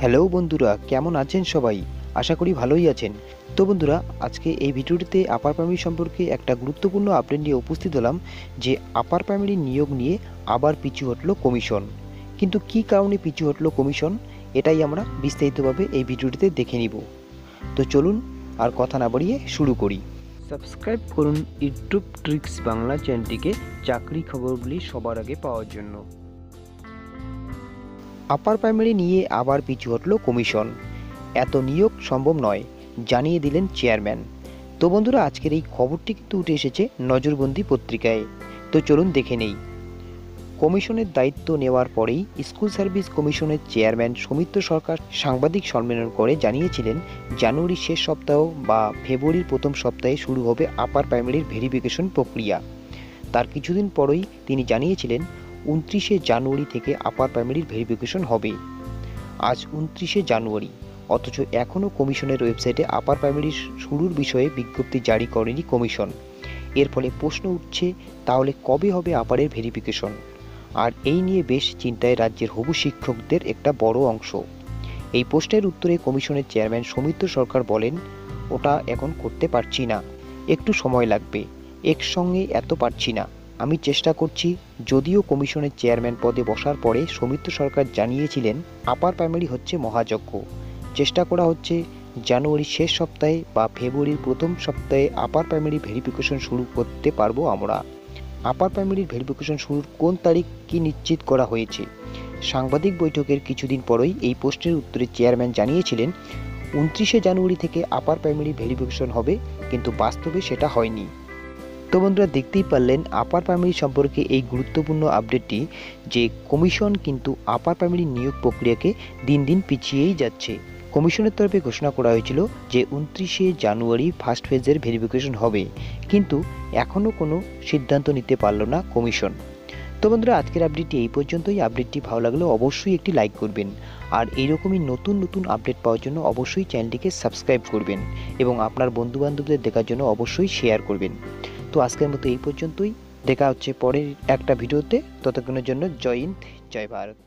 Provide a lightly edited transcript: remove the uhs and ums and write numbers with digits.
Hello বন্ধুরা, কেমন আছেন সবাই? আশা করি ভালোই আছেন। তো বন্ধুরা, আজকে এই ভিডিওটিতে আপার প্রাইমারি সম্পর্কে একটা গুরুত্বপূর্ণ আপডেট নিয়ে উপস্থিত হলাম যে আপার প্রাইমারি নিয়োগ নিয়ে আবার পিছু হটল কমিশন। কিন্তু কী কারণে পিছু হটল কমিশন, এটাই আমরা বিস্তারিতভাবে এই ভিডিওটিতে দেখে নিব। তো চলুন আর কথা না বাড়িয়ে শুরু করি। সাবস্ক্রাইব করুন ইউটিউব ট্রিক্স বাংলা চ্যানেলটিকে চাকরি খবরগুলি সবার আগে পাওয়ার জন্য। আপার প্রাইমারি নিয়ে আবার পিছু হটল কমিশন। এত নিয়োগ সম্ভব নয়, জানিয়ে দিলেন চেয়ারম্যান। তো বন্ধুরা, আজকের এই খবরটি কিন্তু উঠে এসেছে নজরবন্দি পত্রিকায়। তো চলুন দেখে নেই। কমিশনের দায়িত্ব নেওয়ার পরেই স্কুল সার্ভিস কমিশনের চেয়ারম্যান সৌমিত্র সরকার সাংবাদিক সম্মেলন করে জানিয়েছিলেন জানুয়ারির শেষ সপ্তাহ বা ফেব্রুয়ারির প্রথম সপ্তাহে শুরু হবে আপার প্রাইমারির ভেরিফিকেশন প্রক্রিয়া। তার কিছুদিন পরেই তিনি জানিয়েছিলেন 29শে জানুয়ারি থেকে আপার প্রাইমারির ভেরিফিকেশন হবে। আজ 29শে জানুয়ারি, অথচ এখনও কমিশনের ওয়েবসাইটে আপার প্রাইমারি শুরুর বিষয়ে বিজ্ঞপ্তি জারি করেনি কমিশন। এর ফলে প্রশ্ন উঠছে, তাহলে কবে হবে আপারের ভেরিফিকেশন? আর এই নিয়ে বেশ চিন্তায় রাজ্যের হবু শিক্ষকদের একটা বড় অংশ। এই প্রশ্নের উত্তরে কমিশনের চেয়ারম্যান সৌমিত্র সরকার বলেন, ওটা এখন করতে পারছি না, একটু সময় লাগবে, একসঙ্গে এত পারছি না। আমি চেষ্টা করছি। যদিও কমিশনের চেয়ারম্যান পদে বসার পরে সৌমিত্র সরকার জানিয়েছিলেন আপার প্রাইমারি হচ্ছে মহাযজ্ঞ। চেষ্টা করা হচ্ছে জানুয়ারির শেষ সপ্তাহে বা ফেব্রুয়ারির প্রথম সপ্তাহে আপার প্রাইমারি ভেরিফিকেশন শুরু করতে পারবো আমরা। আপার প্রাইমারির ভেরিফিকেশন শুরুর কোন তারিখ কি নিশ্চিত করা হয়েছে? সাংবাদিক বৈঠকের কিছুদিন পরেই এই প্রশ্নের উত্তরে চেয়ারম্যান জানিয়েছিলেন 29শে জানুয়ারি থেকে আপার প্রাইমারি ভেরিফিকেশন হবে, কিন্তু বাস্তবে সেটা হয়নি। তো বন্ধুরা, দেখতেই পারলেন আপার প্রাইমারি সম্পর্কে এই গুরুত্বপূর্ণ আপডেটটি যে কমিশন কিন্তু আপার প্রাইমারি নিয়োগ প্রক্রিয়াকে দিন দিন পিছিয়েই যাচ্ছে। কমিশনের তরফে ঘোষণা করা হয়েছিল যে 29শে জানুয়ারি ফার্স্ট ফেজের ভেরিফিকেশন হবে, কিন্তু এখনও কোনো সিদ্ধান্ত নিতে পারল না কমিশন। তো বন্ধুরা, আজকের আপডেটটি এই পর্যন্তই। আপডেটটি ভালো লাগলে অবশ্যই একটি লাইক করবেন, আর এইরকমই নতুন নতুন আপডেট পাওয়ার জন্য অবশ্যই চ্যানেলটিকে সাবস্ক্রাইব করবেন এবং আপনার বন্ধুবান্ধবদের দেখার জন্য অবশ্যই শেয়ার করবেন। তো আজকের মতো এই পর্যন্তই। দেখা হচ্ছে পরের একটা ভিডিওতে। ততক্ষণের জন্য জয় হিন্দ, জয় ভারত।